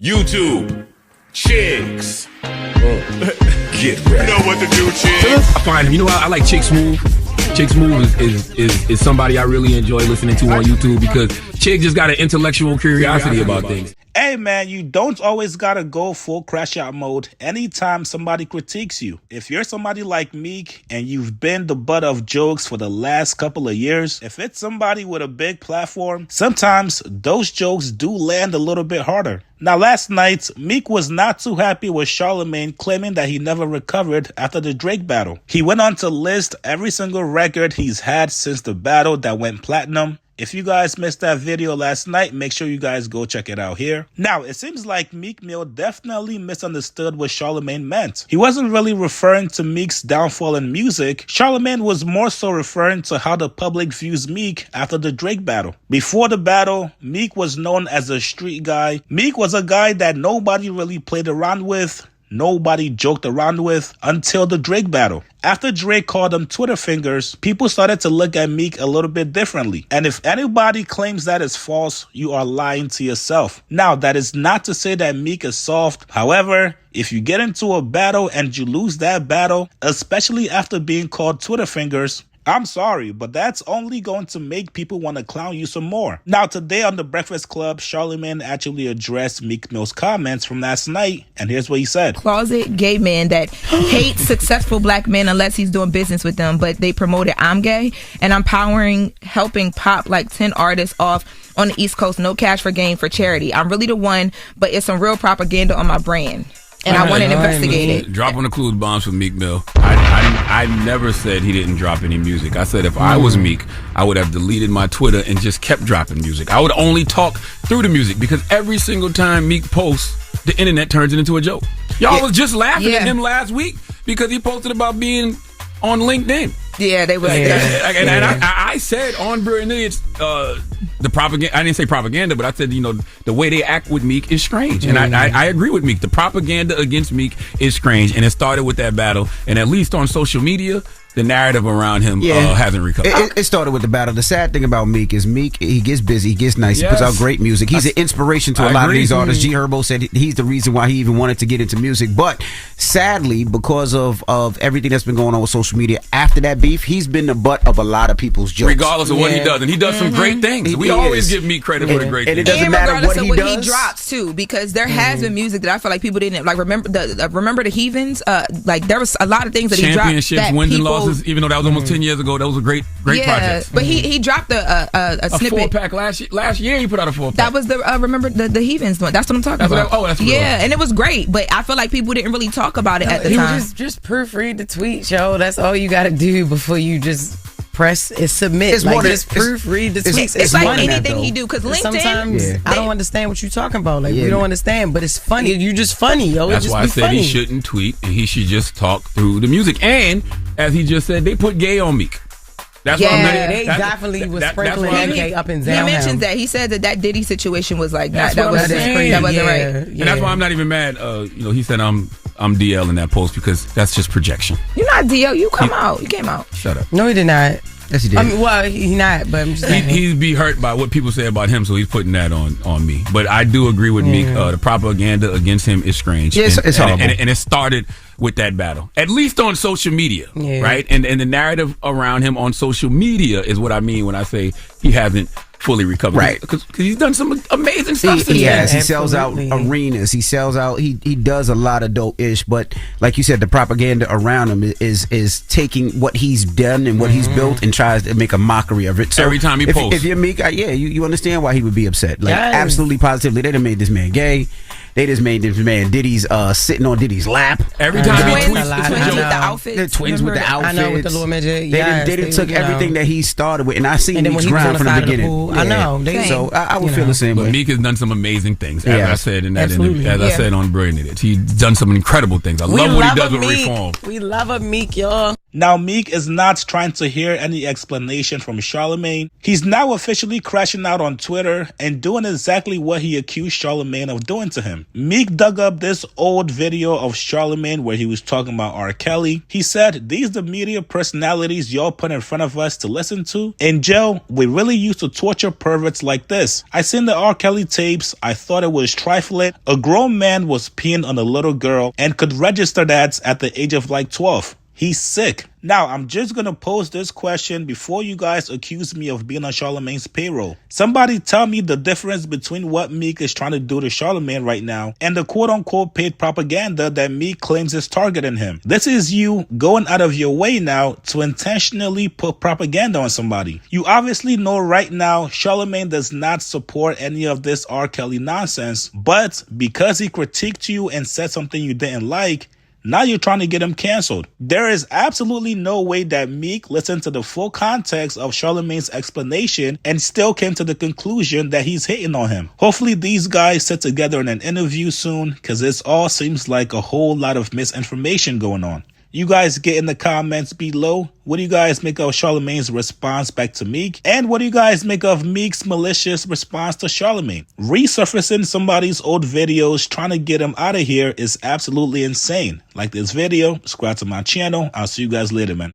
YouTube, chicks. Get ready. You know what to do, chicks. I find him. You know, I like Chick Smooth. Chick Smooth is somebody I really enjoy listening to on YouTube because Chick just got an intellectual curiosity about things. Hey man, you don't always gotta go full crash out mode anytime somebody critiques you. If you're somebody like Meek and you've been the butt of jokes for the last couple of years, if it's somebody with a big platform, sometimes those jokes do land a little bit harder. Now last night, Meek was not too happy with Charlamagne claiming that he never recovered after the Drake battle. He went on to list every single record he's had since the battle that went platinum. If you guys missed that video last night, make sure you guys go check it out here. Now, it seems like Meek Mill definitely misunderstood what Charlamagne meant. He wasn't really referring to Meek's downfall in music. Charlamagne was more so referring to how the public views Meek after the Drake battle. Before the battle, Meek was known as a street guy. Meek was a guy that nobody really played around with. Nobody joked around with until the Drake battle. After Drake called him Twitter fingers, people started to look at Meek a little bit differently. And if anybody claims that is false, you are lying to yourself. Now, that is not to say that Meek is soft. However, if you get into a battle and you lose that battle, especially after being called Twitter fingers, I'm sorry, but that's only going to make people want to clown you some more. Now, today on The Breakfast Club, Charlamagne actually addressed Meek Mill's comments from last night, and here's what he said. Closet gay man that hates successful black men unless he's doing business with them, but they promoted I'm gay, and I'm helping pop like 10 artists off on the East Coast, no cash for gain for charity. I'm really the one, but it's some real propaganda on my brand. And I want to investigate it. Dropping the clues bombs for Meek Mill. I never said he didn't drop any music. I said if I was Meek, I would have deleted my Twitter and just kept dropping music. I would only talk through the music because every single time Meek posts, the internet turns it into a joke. Y'all was just laughing at him last week because he posted about being on LinkedIn. Yeah, they were. And I said on Brilliant Idiots, the propaganda. I didn't say propaganda, but I said the way they act with Meek is strange, and I agree with Meek. The propaganda against Meek is strange, and it started with that battle. And at least on social media, the narrative around him hasn't recovered. It started with the battle. The sad thing about Meek is he gets busy, he gets nice, he puts out great music. He's an inspiration to a lot of these artists. G Herbo said he's the reason why he even wanted to get into music. But sadly, because of everything that's been going on with social media after that beef, he's been the butt of a lot of people's jokes. Regardless of what he does, and he does some great things. We always give Meek credit for the great things. And it doesn't matter what he does. He drops too, because there has been music that I feel like people didn't like. Remember the Heathens? Like there was a lot of things that he dropped. Championships, wins and losses, even though that was almost 10 years ago. That was a great project. But he dropped a snippet. 4-pack last year. He put out a 4-pack. That was the remember the Heathens one. That's what I'm talking about. That's and it was great. But I feel like people didn't really talk about it at the time. Just proofread the tweet, yo. That's all you got to do before you just press and submit. It's more just proofread the tweets. It's like anything he do, because LinkedIn. Sometimes I don't understand what you're talking about. Like we don't understand, but it's funny. You're just funny, yo. That's why I said he shouldn't tweet and he should just talk through the music. And as he just said, they put gay on Meek. That's why I'm not. They definitely was sprinkling MK up and down. He mentions that. He said that Diddy situation was like that. That wasn't right. And that's why I'm not even mad. He said I'm DL in that post because that's just projection. You're not DL. You came out. Shut up. No, he did not. Yes, he did. I mean, well, he's not, but I'm just saying. He'd be hurt by what people say about him, so he's putting that on me. But I do agree with Meek. The propaganda against him is strange. Yes, it's horrible. And it started with that battle, at least on social media, right? And the narrative around him on social media is what I mean when I say he hasn't fully recovered, right? Because he's done some amazing stuff. He has. He sells out arenas. He sells out. He does a lot of dope ish. But like you said, the propaganda around him is taking what he's done and what he's built and tries to make a mockery of it. So every time he posts, if you're Meek, you understand why he would be upset. Like absolutely, positively, they done made this man gay. They just made this man Diddy's sitting on Diddy's lap. Every time he tweets, the twins with the outfits. I know, with the little midget. They took everything that he started with, and I seen Meek's grind from the beginning. I know. So I would feel the same way. But Meek has done some amazing things, as I said in that interview, I said on Brilliant Idiots. He's done some incredible things. I love what he does with Reform. We love a Meek, y'all. Now, Meek is not trying to hear any explanation from Charlamagne. He's now officially crashing out on Twitter and doing exactly what he accused Charlamagne of doing to him. Meek dug up this old video of Charlamagne where he was talking about R. Kelly. He said, "These the media personalities y'all put in front of us to listen to? In jail, we really used to torture perverts like this. I seen the R. Kelly tapes. I thought it was trifling. A grown man was peeing on a little girl and could register that at the age of like 12. He's sick." Now, I'm just going to pose this question before you guys accuse me of being on Charlamagne's payroll. Somebody tell me the difference between what Meek is trying to do to Charlamagne right now and the quote-unquote paid propaganda that Meek claims is targeting him. This is you going out of your way now to intentionally put propaganda on somebody. You obviously know right now Charlamagne does not support any of this R. Kelly nonsense, but because he critiqued you and said something you didn't like, now you're trying to get him canceled. There is absolutely no way that Meek listened to the full context of Charlamagne's explanation and still came to the conclusion that he's hating on him. Hopefully these guys sit together in an interview soon, because this all seems like a whole lot of misinformation going on. You guys get in the comments below. What do you guys make of Charlamagne's response back to Meek? And what do you guys make of Meek's malicious response to Charlamagne? Resurfacing somebody's old videos trying to get him out of here is absolutely insane. Like this video, subscribe to my channel. I'll see you guys later, man.